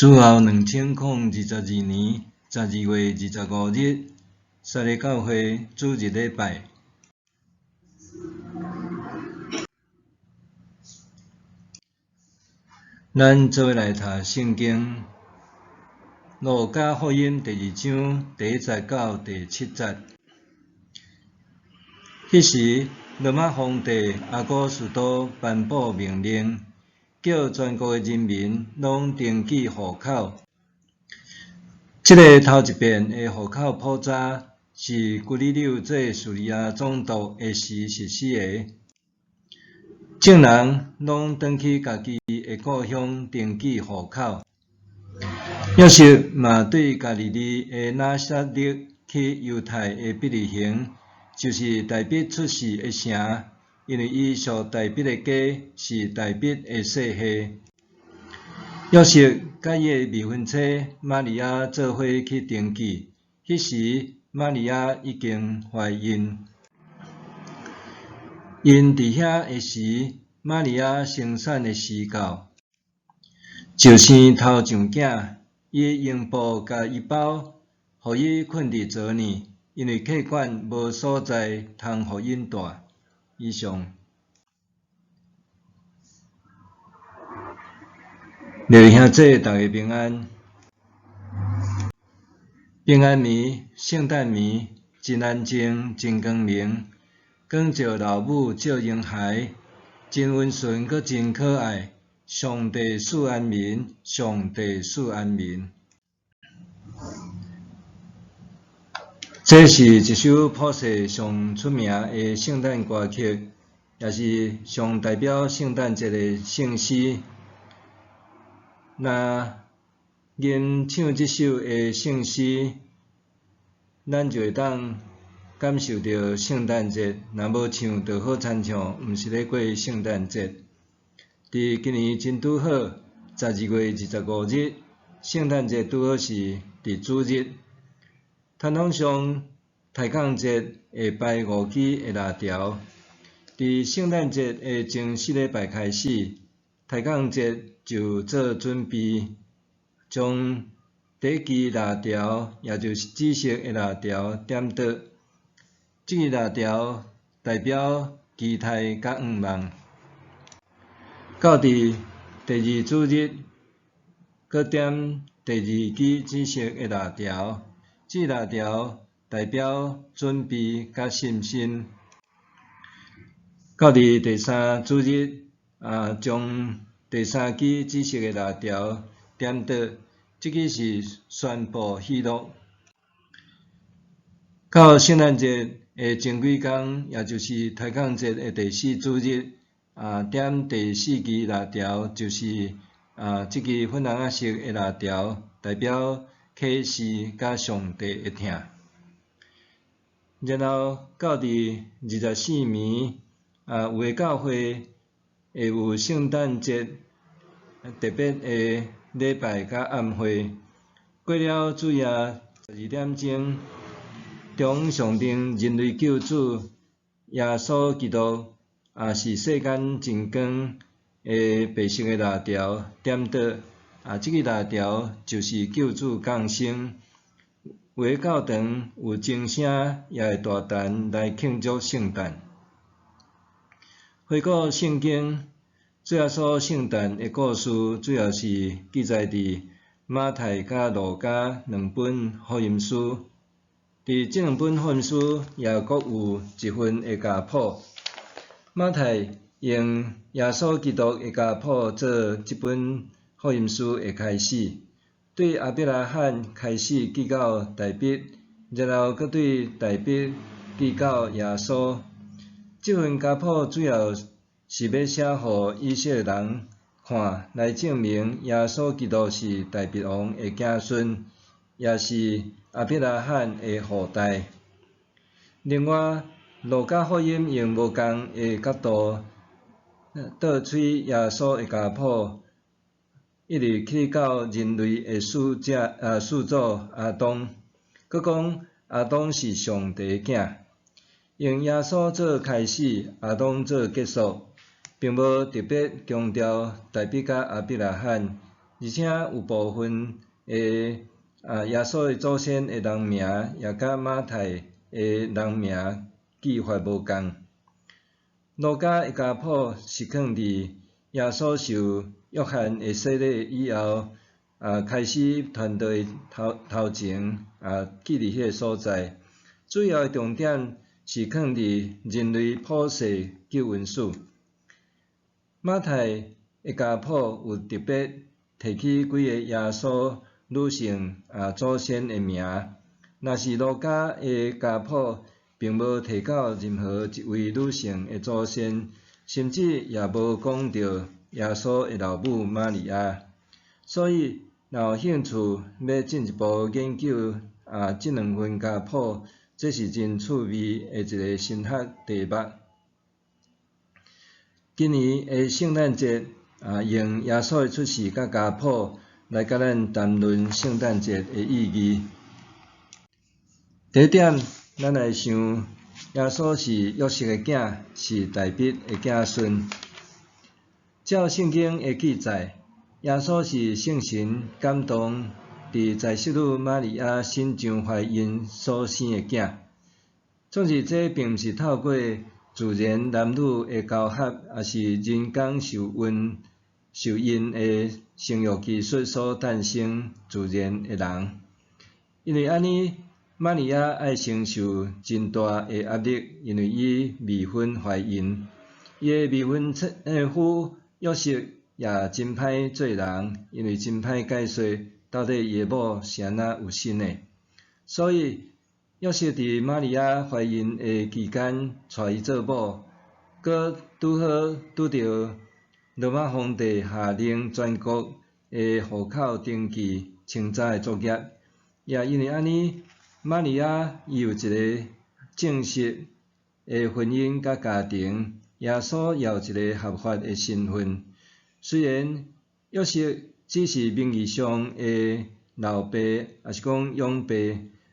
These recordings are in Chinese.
主后2022年12月25日，撒利教会主日礼拜。咱做伙来读圣经，路加福音第2章第1节到第7节。迄时，罗马皇帝阿古斯都颁布命令，叫全国的人民拢登记户口。这个头一遍的户口普查是古里纽做叙利亚总督的时实施的。众人拢返去家己的故乡登记户口。约瑟嘛对加利利的拿撒勒去犹太的伯利恒，就是大卫出世的城，因为伊属大卫的家，是大卫的世系。约瑟甲伊的未婚妻玛利亚做伙去登记，迄时玛利亚已经怀孕。因伫遐的时，玛利亚生产的时到，就生头上囝，伊用布甲伊包，互伊困伫槽呢，因为气管无所在通互因大。以上。六兄弟大家平安。平安暝、圣诞暝，真安静，真光明。光照老母照婴孩，真温顺，阁真可爱。上帝赐安眠，上帝赐安眠。这是一首普世上出名的圣诞歌曲，也是上代表圣诞节的圣诗。若吟唱这首的圣诗，咱就会当感受到圣诞节。若无唱，就好亲像毋是咧过圣诞节。伫今年真拄好，12月25日，圣诞节拄好是伫主日。传统上，太空节会拜5支的蜡条。伫圣诞节的前4礼拜开始，太空节就做准备，将第一支蜡条，也就是紫色的蜡条点倒。这支蜡条代表期待甲愿望。到伫第2主日，搁点第2支紫色的蜡条。这蜡条代表准备甲信心。到伫第3主日，将第3支紫色的蜡条点倒，这个是宣布喜乐。到圣诞节的前几天，也就是太空节的第4主日，点第4支蜡条，就是这支粉红色的蜡条，代表启示甲上帝的疼。然后到伫24暝，有的教会会有圣诞节特别的礼拜甲暗会。过了主夜12点钟，中象征人类救主耶稣基督，是世间真光的白色的蜡条点倒。这个蜡条就是救主降生。有的教堂有钟声，也会大弹来庆祝圣诞。回顾圣经，主耶稣圣诞的故事，主要是记载伫马太甲路加2本福音书。伫这2本福音书也各有一份的家谱。马太用耶稣基督的家谱做这本福音书的开始，对亚伯拉罕开始记到大卫，然后搁对大卫记到耶稣。这份家谱主要是要写互以色列人看，来证明耶稣基督是大卫王的子孙，也是亚伯拉罕的后代。另外，路加福音用无同的角度倒吹耶稣的家谱，一直去到人类的始祖亚当，佮讲亚当是上帝的囝，用耶稣做开始，亚当做结束，并无特别强调大卫甲亚伯拉罕，而且有部分耶稣的祖先的人名也甲马太的人名记法无共。路加的家谱是放伫耶稣受约翰的洗礼以后，开始传道头前，记伫迄个所在。主要的重点是放伫人类普世救恩史。马太的家谱有特别提起几个耶稣女性祖先的名，若是路加的家谱并无提到任何一位女性的祖先，甚至也无讲到耶稣的老母玛利亚。所以，若有兴趣要进一步研究这两份家谱，这是真趣味的一个神学题目。今年的圣诞节用耶稣的出世甲家谱来甲咱谈论圣诞节的意义。第一点，咱来想耶稣是约瑟的囝，是大卫的子孙。照圣经的记载，耶稣是圣神感动，伫在室女玛利亚身上怀孕所生的囝。总之，这并毋是透过自然男女的交合，也是人工受孕的生育技术所诞生自然的人。因为安尼，玛利亚爱承受真大的压力，因为伊未婚怀孕，伊的未婚妻夫约瑟也真歹做人，因为真歹解释到底伊的某是安怎有生的。所以约瑟伫玛利亚怀孕的期间娶伊做某，佮拄好拄着罗马皇帝下令全国的户口登记清查的作业，也因为安尼，玛利亚伊有一个正式的婚姻甲家庭，耶稣也有一个合法的身份。虽然约瑟只是名义上的老爸，也是讲养爸，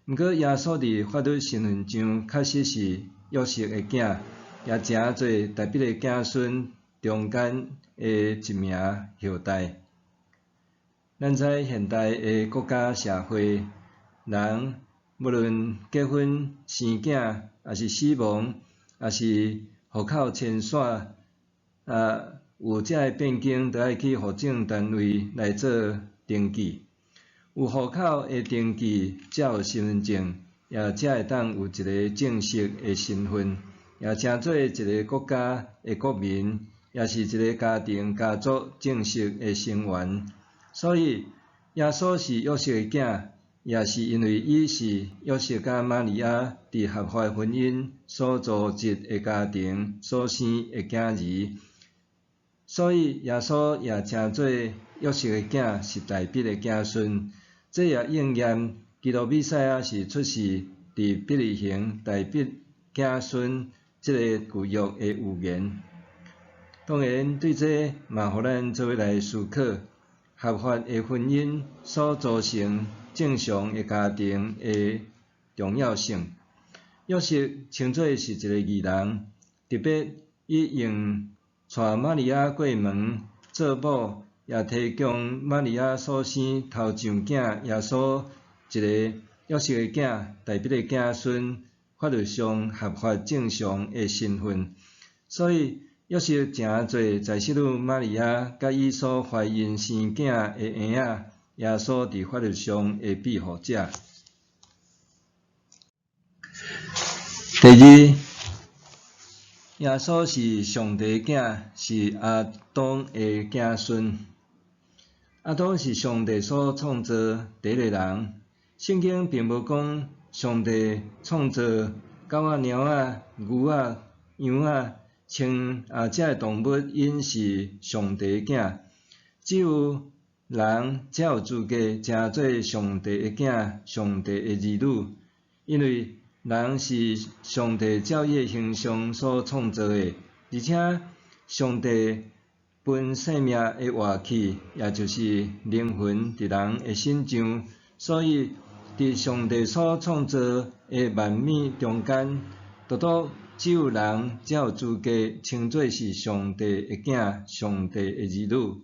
毋过耶稣伫法律身份上确实是约瑟的囝，也诚做大卫的子孙中间的一名后代。咱知现代的国家社会，人无论结婚生囝，也是死亡，也是户口迁徙，有遮个变更，都爱去户政单位来做登记。有户口的登记，才有身份证，也才会当有一个正式的身份，也成做一个国家的国民，也是一个家庭家族正式的成员。所以，耶稣是约瑟的囝，也是因为伊是约瑟甲玛利亚伫合法婚姻所组织的家庭所生的囝儿。所以耶稣也称做约瑟的囝，是大卫的子孙。这也应验基督弥赛亚是出世伫伯利恒大卫子孙这个旧约的预言。当然，对这嘛，互咱做伙来思考合法的婚姻所造成正常的家庭的重要性。约瑟称做是一个义人，特别伊用带玛利亚过门做某，也提供玛利亚所生头上囝耶稣一个约瑟的囝大卫的子孙法律上合法正常的身份。所以约瑟诚做在室女玛利亚甲伊所怀孕生囝的婴仔，耶稣伫法律上的庇护者。第二，耶稣是上帝的囝，是亚当的子孙。亚当是上帝所创造第一个人。圣经并无讲上帝创造狗仔、猫仔、牛仔、羊仔，称这个动物因是上帝的囝。只有人才有资格称做上帝的囝、上帝的儿女，因为人是上帝照伊的形象所创造的，而且上帝分生命的活气，也就是灵魂伫人的身上，所以伫上帝所创造的万物中间，独独只有人才有资格称作是上帝的囝、上帝的儿女。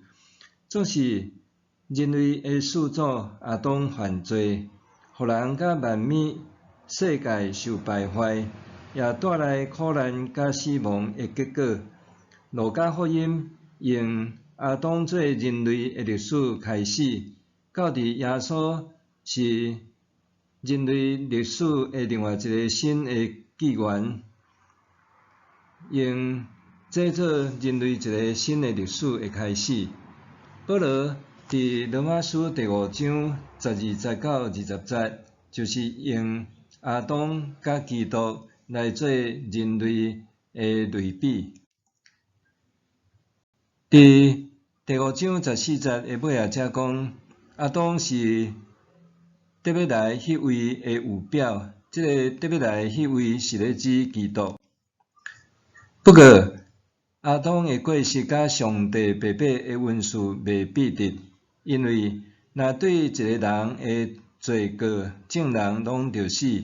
总是人类的始祖阿当犯罪，互人甲万物世界受败坏，也带来苦难甲死亡的结果。路加福音用阿当做人类的历史开始，到伫耶稣是人类历史的另外一个新的纪元，用这做人类一个新的历史的开始。保罗伫罗马书第5章12节到20节，就是用阿当甲基督来做人类的类比。伫第5章14节的尾仔才讲，阿当是得要来迄位的有表，即个得要来迄位是咧指基督。不过，阿当的过失甲上帝白白的恩赐未比得，因为若对一个人的罪过，众人拢着死。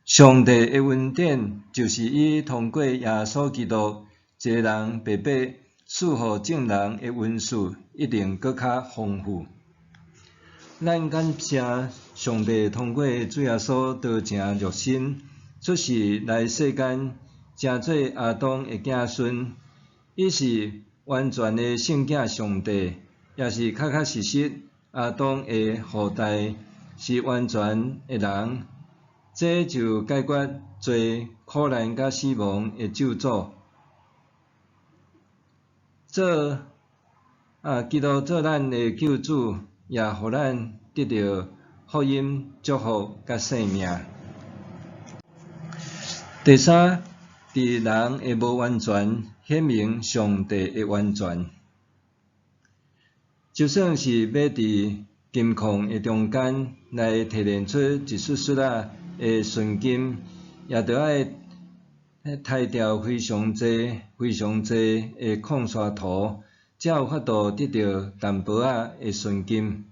上帝的恩典就是伊通过耶稣基督，一个人白白赐予众人的恩赐，一定搁较丰富。咱感谢上帝通过主耶稣道成肉身，出世来世间，成做阿当的子孙。伊是完全的圣子上帝，也是确确实实阿当的后代，是完全的人。这就解决最苦难甲死亡的咒诅。基督做咱的救主，也互咱得到福音、祝福甲生命。第三，伫人的无完全，显明上帝的完全。就算是要伫金矿的中间来提炼出一束束的纯金，也着爱拆掉非常侪的矿砂土，才有法度得到淡薄仔的纯金。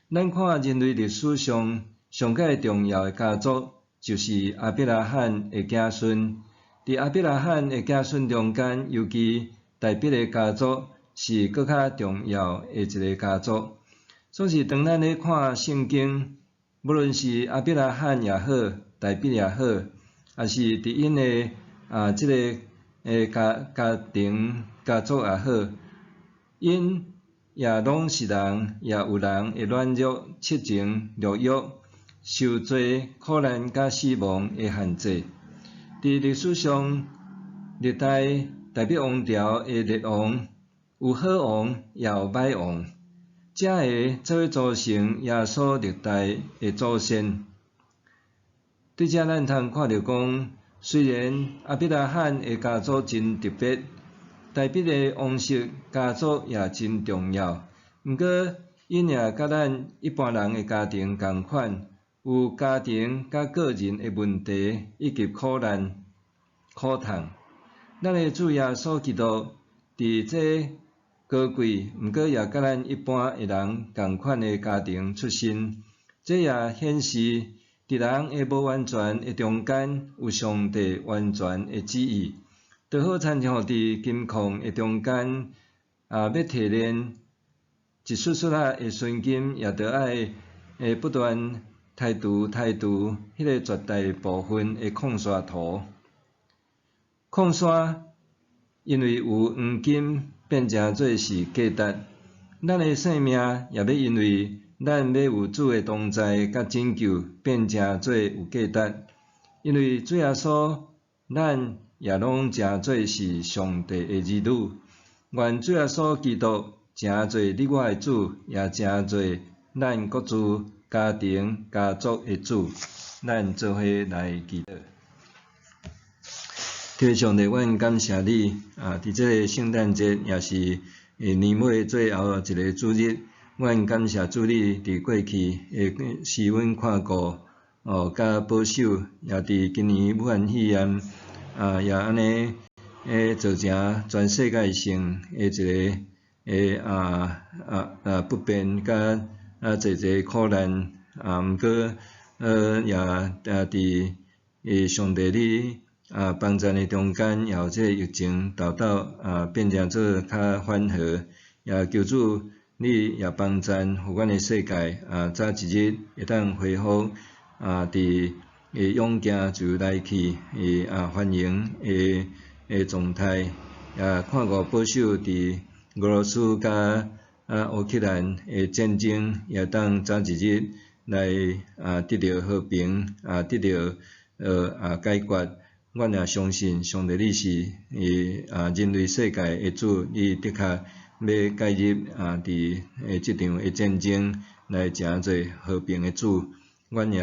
咱看人类历史上上界重要的家族，就是亚伯拉罕的子孙。伫亚伯拉罕的子孙中间，尤其大毕的家族是搁较重要的一个家族。所以当咱咧看圣经，无论是亚伯拉罕也好，大毕也好，也是伫因的即个家庭家族也好，因也拢是人，也有人会软弱、七情、六欲，受罪、苦难甲死亡的限制。伫历史上，历代大毕王朝的列王，有好王也有歹王，才会做伙组成耶稣历代的祖先。对这咱通看到讲，虽然亚伯拉罕的家族真特别，大毕的王室家族也真重要，毋过因也甲咱一般人的家庭共款，有家庭甲个人的问题以及苦难、苦痛。咱的主耶稣基督伫这高贵，毋过也甲咱一般的人共款的家庭出身，这也显示伫人的无完全的中间，有上帝完全的旨意。就好亲像伫金矿的中间，要提炼一束束的纯金，也着爱不断汰除迄个绝大部分的矿砂土。矿砂因为有黄金，变成做是价值。咱的生命也要因为咱要有主的同在甲拯救，变成做有价值。因为主耶稣，咱也拢成做是上帝的儿女。愿主耶稣基督成做你我的主，也成做咱各自家庭家族的主。咱做伙来祈祷。天上帝，阮感谢你伫这个圣诞节，也是年尾最后一个主日，阮感谢主你伫过去会使阮看顾甲保守，也伫今年武汉肺炎也安尼造成全世界性的一个不便甲侪苦难毋过也伫上帝你帮助的中间，也有这个疫情豆变成做较缓和，也求主你也帮赞，互阮诶世界早一日会当恢复伫勇行自由来去繁荣诶状态，看顾保守伫俄罗斯甲乌克兰诶战争，也当早一日来得到和平，得到解决。阮也相信上帝你是人类世界诶主，你的确要介入伫即场诶战争来成做和平诶主。阮也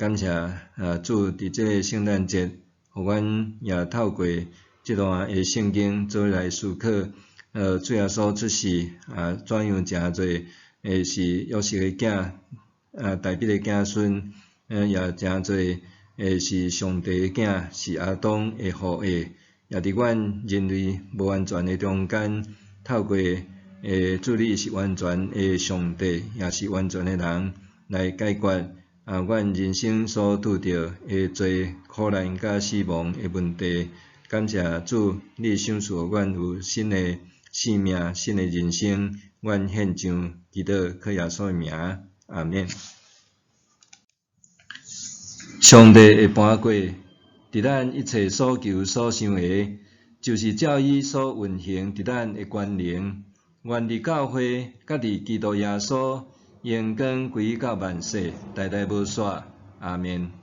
感谢主伫即个圣诞节，互阮也透过即段诶圣经做来思考，主耶稣出世怎样成做是约瑟诶囝，大笔诶子孙，也成做是上帝诶囝，是亚当诶后裔，也伫阮人类无完全诶中间，透过主你是完全诶上帝，也是完全诶人，来解决阮人生所拄着诶最苦难甲死亡诶问题。感谢主，你赏赐互阮有新诶生命、新诶人生。阮献上祈祷，靠耶稣诶名，阿免。上帝会搬过，伫咱一切所求所想的，就是照伊所运行伫咱的权能。愿伫教会，甲伫基督耶稣，荣光归到万世，代代无煞。阿免。